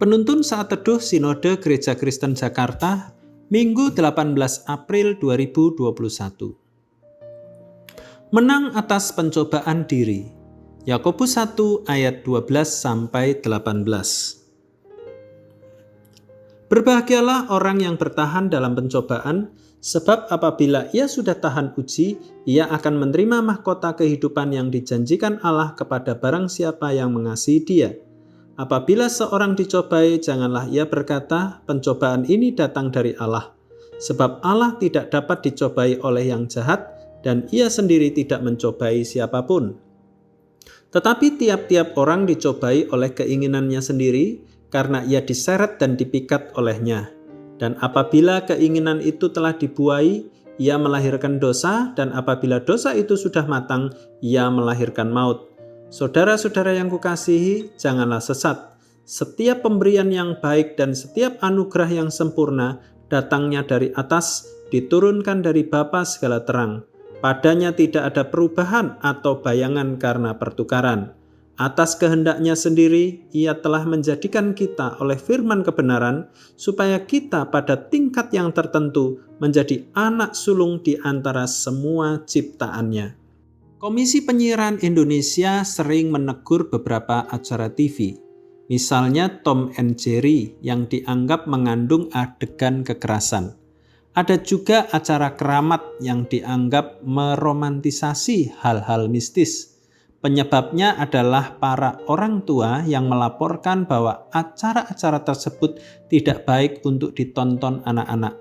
Penuntun Saat Teduh Sinode Gereja Kristen Jakarta, Minggu 18 April 2021. Menang atas pencobaan diri. Yakobus 1 ayat 12-18. Berbahagialah orang yang bertahan dalam pencobaan, sebab apabila ia sudah tahan uji, ia akan menerima mahkota kehidupan yang dijanjikan Allah kepada barang siapa yang mengasihi Dia. Apabila seorang dicobai, janganlah ia berkata, pencobaan ini datang dari Allah. Sebab Allah tidak dapat dicobai oleh yang jahat, dan ia sendiri tidak mencobai siapapun. Tetapi tiap-tiap orang dicobai oleh keinginannya sendiri, karena ia diseret dan dipikat olehnya. Dan apabila keinginan itu telah dibuai, ia melahirkan dosa, dan apabila dosa itu sudah matang, ia melahirkan maut. Saudara-saudara yang kukasihi, janganlah sesat. Setiap pemberian yang baik dan setiap anugerah yang sempurna datangnya dari atas, diturunkan dari Bapa segala terang. Padanya tidak ada perubahan atau bayangan karena pertukaran. Atas kehendaknya sendiri, ia telah menjadikan kita oleh firman kebenaran, supaya kita pada tingkat yang tertentu menjadi anak sulung di antara semua ciptaannya. Komisi Penyiaran Indonesia sering menegur beberapa acara TV, misalnya Tom and Jerry yang dianggap mengandung adegan kekerasan. Ada juga acara keramat yang dianggap meromantisasi hal-hal mistis. Penyebabnya adalah para orang tua yang melaporkan bahwa acara-acara tersebut tidak baik untuk ditonton anak-anak.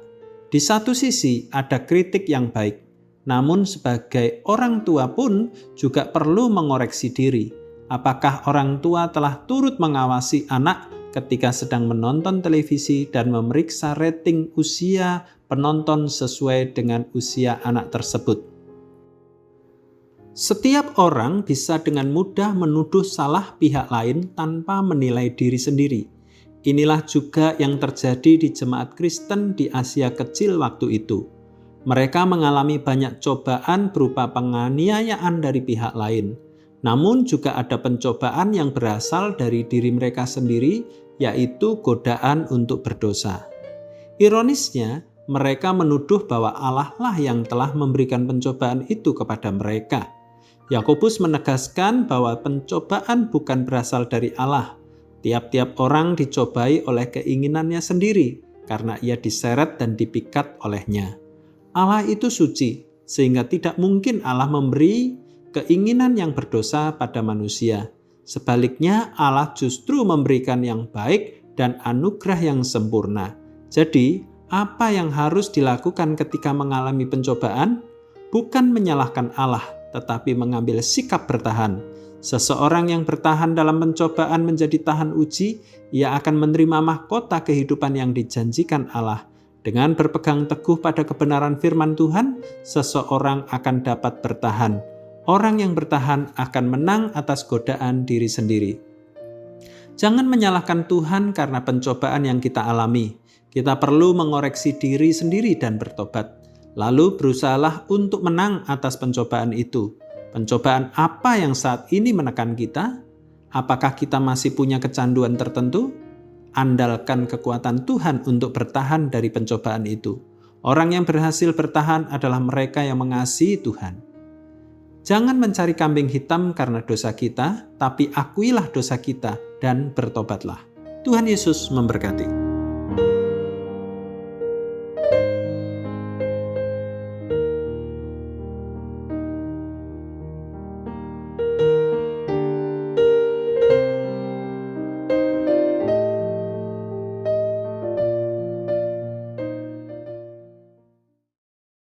Di satu sisi ada kritik yang baik, namun sebagai orang tua pun juga perlu mengoreksi diri. Apakah orang tua telah turut mengawasi anak ketika sedang menonton televisi dan memeriksa rating usia penonton sesuai dengan usia anak tersebut? Setiap orang bisa dengan mudah menuduh salah pihak lain tanpa menilai diri sendiri. Inilah juga yang terjadi di jemaat Kristen di Asia Kecil waktu itu. Mereka mengalami banyak cobaan berupa penganiayaan dari pihak lain. Namun juga ada pencobaan yang berasal dari diri mereka sendiri, yaitu godaan untuk berdosa. Ironisnya, mereka menuduh bahwa Allah lah yang telah memberikan pencobaan itu kepada mereka. Yakobus menegaskan bahwa pencobaan bukan berasal dari Allah. Tiap-tiap orang dicobai oleh keinginannya sendiri, karena ia diseret dan dipikat olehnya. Allah itu suci, sehingga tidak mungkin Allah memberi keinginan yang berdosa pada manusia. Sebaliknya, Allah justru memberikan yang baik dan anugerah yang sempurna. Jadi, apa yang harus dilakukan ketika mengalami pencobaan? Bukan menyalahkan Allah, tetapi mengambil sikap bertahan. Seseorang yang bertahan dalam pencobaan menjadi tahan uji, ia akan menerima mahkota kehidupan yang dijanjikan Allah. Dengan berpegang teguh pada kebenaran firman Tuhan, seseorang akan dapat bertahan. Orang yang bertahan akan menang atas godaan diri sendiri. Jangan menyalahkan Tuhan karena pencobaan yang kita alami. Kita perlu mengoreksi diri sendiri dan bertobat. Lalu berusahalah untuk menang atas pencobaan itu. Pencobaan apa yang saat ini menekan kita? Apakah kita masih punya kecanduan tertentu? Andalkan kekuatan Tuhan untuk bertahan dari pencobaan itu. Orang yang berhasil bertahan adalah mereka yang mengasihi Tuhan. Jangan mencari kambing hitam karena dosa kita, tapi akuilah dosa kita dan bertobatlah. Tuhan Yesus memberkati.